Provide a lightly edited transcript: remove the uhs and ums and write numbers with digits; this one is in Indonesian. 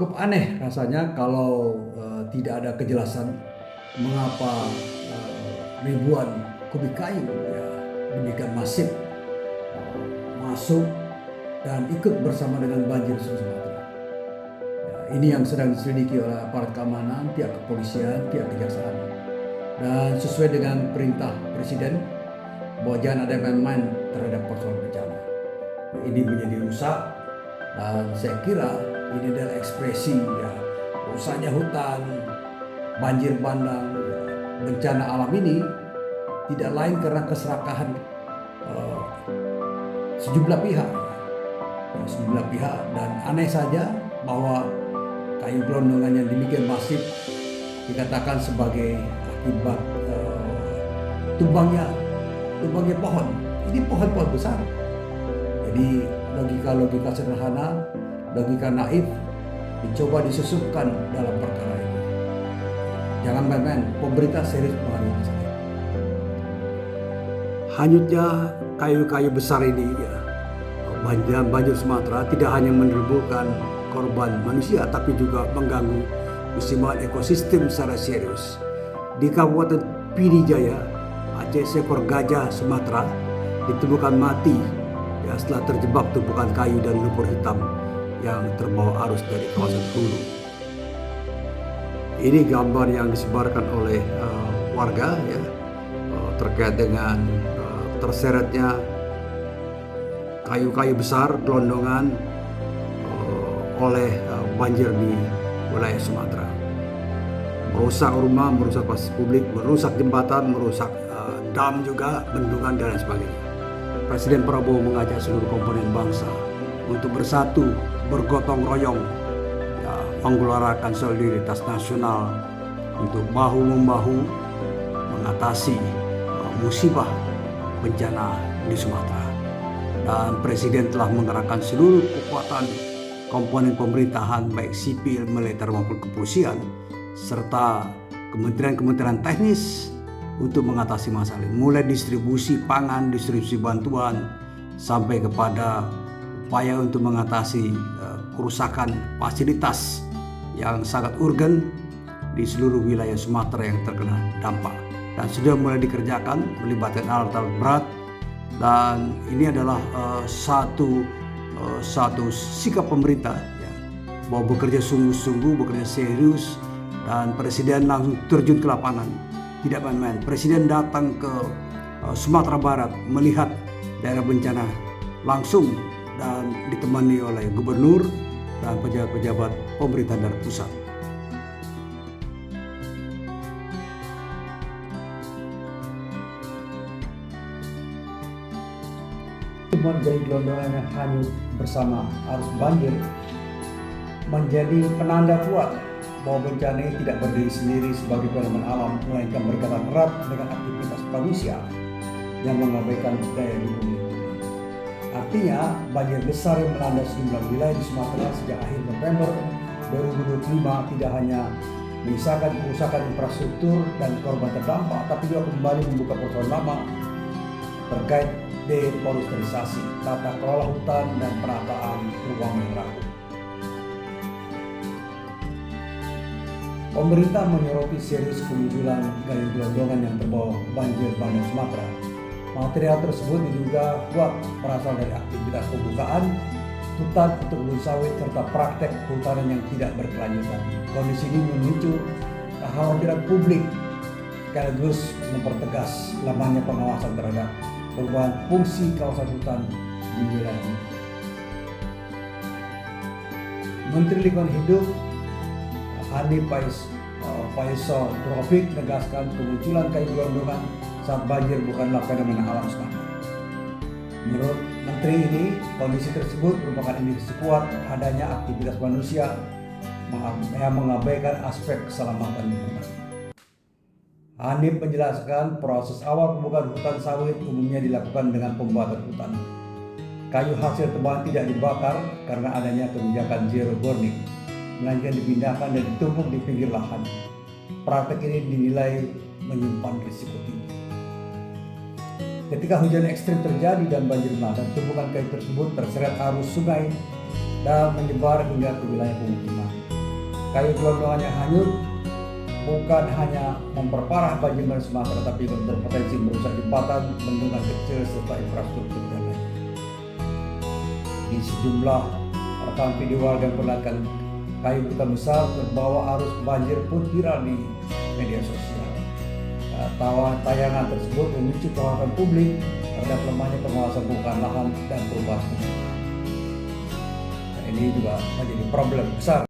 Cukup aneh rasanya kalau tidak ada kejelasan mengapa ribuan kubik kayu ya demikian masif masuk dan ikut bersama dengan banjir Sumatera. Ya, ini yang sedang diselidiki oleh aparat keamanan, pihak kepolisian, pihak kejaksaan. Dan sesuai dengan perintah Presiden bahwa jangan ada main-main terhadap persoalan bencana. Ini menjadi rusak dan saya kira ini adalah ekspresi ya rusaknya hutan, banjir bandang, ya, bencana alam ini tidak lain karena keserakahan sejumlah pihak. Sejumlah pihak dan aneh saja bahwa kayu gelondongan yang demikian masif dikatakan sebagai akibat tumbangnya pohon. Ini pohon-pohon besar. Jadi logika sederhana, logika naif dicoba disusupkan dalam perkara ini. Jangan main-main, pemerintah serius menghadapi masalah. Hanyutnya kayu-kayu besar ini ya, banjir Sumatera tidak hanya menimbulkan korban manusia tapi juga mengganggu keseimbangan ekosistem secara serius. Di Kabupaten Pidi Jaya, Aceh, seekor gajah Sumatera ditemukan mati ya setelah terjebak tumpukan kayu dan lumpur hitam yang terbawa arus dari kawasan hulu. Ini gambar yang disebarkan oleh warga ya terkait dengan terseretnya kayu-kayu besar gelondongan oleh banjir di wilayah Sumatera. Merusak rumah, merusak fasilitas publik, merusak jembatan, merusak dam juga, bendungan dan lain sebagainya. Presiden Prabowo mengajak seluruh komponen bangsa untuk bersatu, bergotong royong, ya, menggelarakan solidaritas nasional untuk bahu-membahu mengatasi musibah bencana di Sumatera. Dan Presiden telah mengerahkan seluruh kekuatan komponen pemerintahan baik sipil, militer maupun kepolisian serta kementerian-kementerian teknis untuk mengatasi masalah ini, mulai distribusi pangan, distribusi bantuan sampai kepada upaya untuk mengatasi kerusakan fasilitas yang sangat urgen di seluruh wilayah Sumatera yang terkena dampak. Dan sudah mulai dikerjakan melibatkan alat-alat berat dan ini adalah satu sikap pemerintah ya, bahwa bekerja sungguh-sungguh, bekerja serius dan Presiden langsung terjun ke lapangan. Tidak main-main. Presiden datang ke Sumatera Barat melihat daerah bencana langsung dan ditemani oleh gubernur dan pejabat-pejabat pemerintah daerah pusat. Menjadi gelondongan yang hanyut bersama arus banjir menjadi penanda kuat bahwa bencana ini tidak berdiri sendiri sebagai fenomena alam, melainkan berkaitan erat dengan aktivitas manusia yang mengabaikan daya dukung lingkungan. Artinya, banjir besar yang melanda sejumlah wilayah di Sumatera sejak akhir November 2025 tidak hanya menyisakan kerusakan infrastruktur dan korban terdampak, tapi juga kembali membuka persoalan lama terkait deforestation, tata kelola hutan dan penataan ruang yang rapuh. Pemerintah menyoroti serius kemunculan kayu gelondongan yang terbawa banjir bandang Sumatera. Material tersebut diduga kuat berasal dari aktivitas pembukaan hutan untuk kebun sawit serta praktek kehutanan yang tidak berkelanjutan. Kondisi ini memicu kekhawatiran publik sekaligus mempertegas lemahnya pengawasan terhadap perubahan fungsi kawasan hutan di wilayah ini. Menteri Lingkungan Hidup Hanif Faisal Taufik menegaskan kemunculan kayu gelondongan saat banjir bukanlah fenomena alam semata. Menurut Menteri ini, kondisi tersebut merupakan indikasi kuat adanya aktivitas manusia yang mengabaikan aspek keselamatan lingkungan. Hanif menjelaskan proses awal pembukaan hutan sawit umumnya dilakukan dengan pembuatan hutan. Kayu hasil tebalan tidak dibakar karena adanya kebijakan zero burning, melainkan dipindahkan dan ditumpuk di pinggir lahan. Praktek ini dinilai menyimpan risiko tinggi. Ketika hujan ekstrim terjadi dan banjir melanda, tumpukan kayu tersebut terseret arus sungai dan menyebar hingga ke wilayah pemukiman. kayu gelondongan yang hanyut bukan hanya memperparah banjir di Sumatera, tapi berpotensi merusak jembatan, bendungan kecil, serta infrastruktur dan lain. Di sejumlah rekaman video warga yang memperlihatkan kayu berukuran besar terbawa arus banjir pun viral di media sosial. Tayangan tersebut memicu kekhawatiran publik terhadap lemahnya pengawasan penggunaan lahan dan perubahan lingkungan. Ini juga menjadi problem besar.